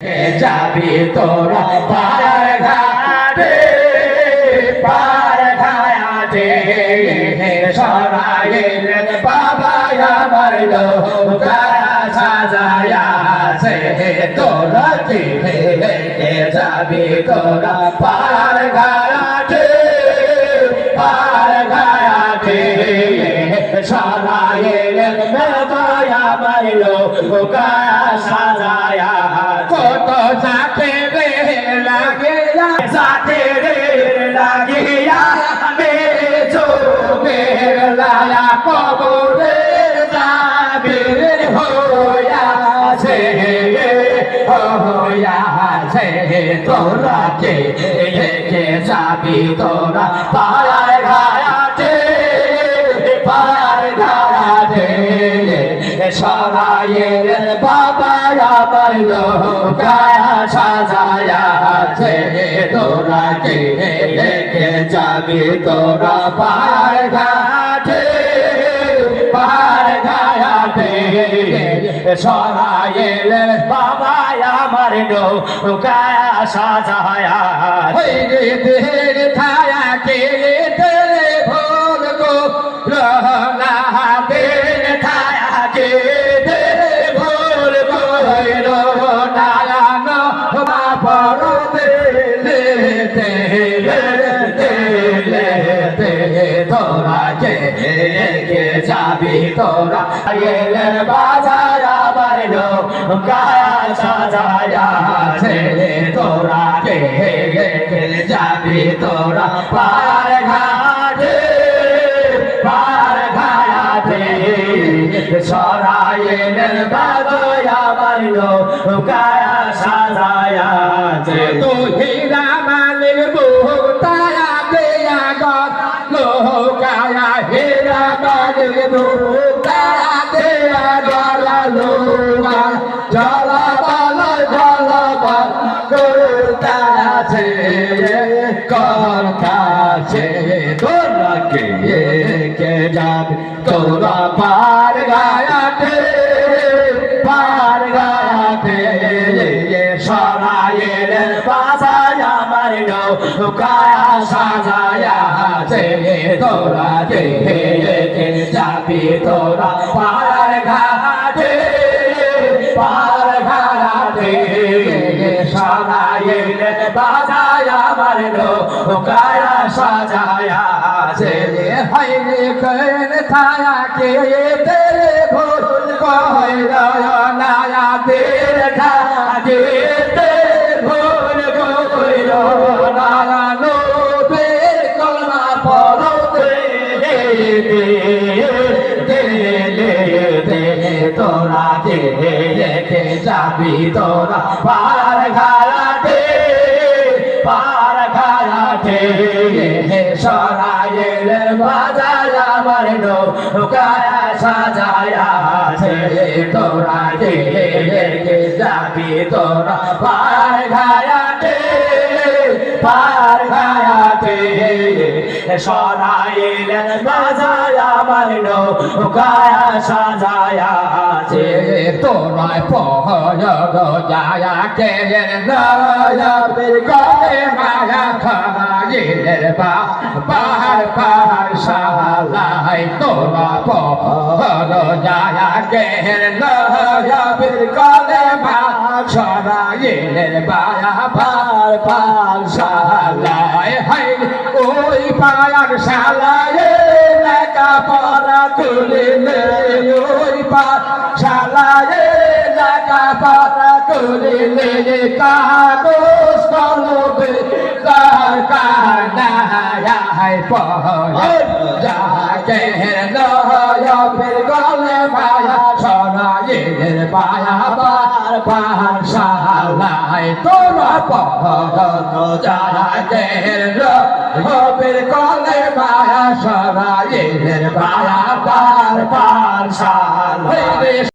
যাবি তোরা পার ঘাটে পার ঘাটে সরাইলেন বাবা আমার নৌকা সাজায়াছে তোরা যাবি তোরা পার ঘাটে পার ঘাটে সরাইলেন বাবা আমার নৌকা সাজায়া কত সাথে রে লাগিয়া সাথে রে লাগিয়া মেরে চোখের লায়া কবরে যাবির হইয়াছে হইয়াছে তোরা কে যাবি তোরা পার ঘাটে পার ঘাটে সরাইলেন বাবা আমার নৌকা সাজায়াছে তোরা কে যাবি তোরা পার ঘাটে পার ঘাটে সরাইলেন বাবা আমার নৌকা সাজায়াছে দেহের ছায়া কে তেরে ভোল গো রহনা দেহের ছায়া কে তেরে ভোল গো নারায়ণ মা পরতে তোরা কে যাবি তোরা এলেন বাজার আবার নৌকা সাজায়াছে তোরা কে যাবি তোরা পার ঘাটে পার ঘাটে সরাইলেন বাজার আবার নৌকা সাজায়াছে তো হীরা মালিক বহুতায়া দেয়া গত নৌকায়া হীরা মালিক বহুতায়া দেয়া গলা নৌকা জলাবল জলাবল করতাছে করতাছে তোরা কে যাবি তোরা পার ঘাটে পার ঘাটে সরাইলেন বাজার আমার নৌকা সাজায়াছে তোরা কে যাবি তোরা পার ঘাটে পার ঘাটে সরাইলেন বাজার আমার নৌকা সাজায়াছে হাইরে কেন ছায়া কে তেরে ভোল কইল নায়া দের ঠাকে তেরে ভোল কইল নায়া নবের কলমা পড়তে তোরা কে যাবি তোরা পার ঘাটে পার ঘাটে সরাইলেন বাজার আমার নৌকা সাজায়াছে তোরা কে যাবি তোরা পার ঘাটে পার ঘাটে সরাইলেন বাজার আমার নৌকা সাজায়াছে তোরা পহল যায়া কে নয়বের গলে মায়া খাইলেন পাহাড় পাহাড় সালাই তোরা পহল যায়া কে নয়বের গলে মায়া সরাইলেন বায়া পার পার সালাই হাই ওই পায়ার সালায় লেখা পড়া তুলিলে ওই পার সালায় লেখা পড়া তুলিলে কাগজ কলবে কার কানায় পহল যাকে নয়বের গলে মায়া সরাইলেন বায়া পার পার সালায় তোরা পহল যাকে নয়বের গলে মায়া সরাইলেন বায়া পার পার সালায়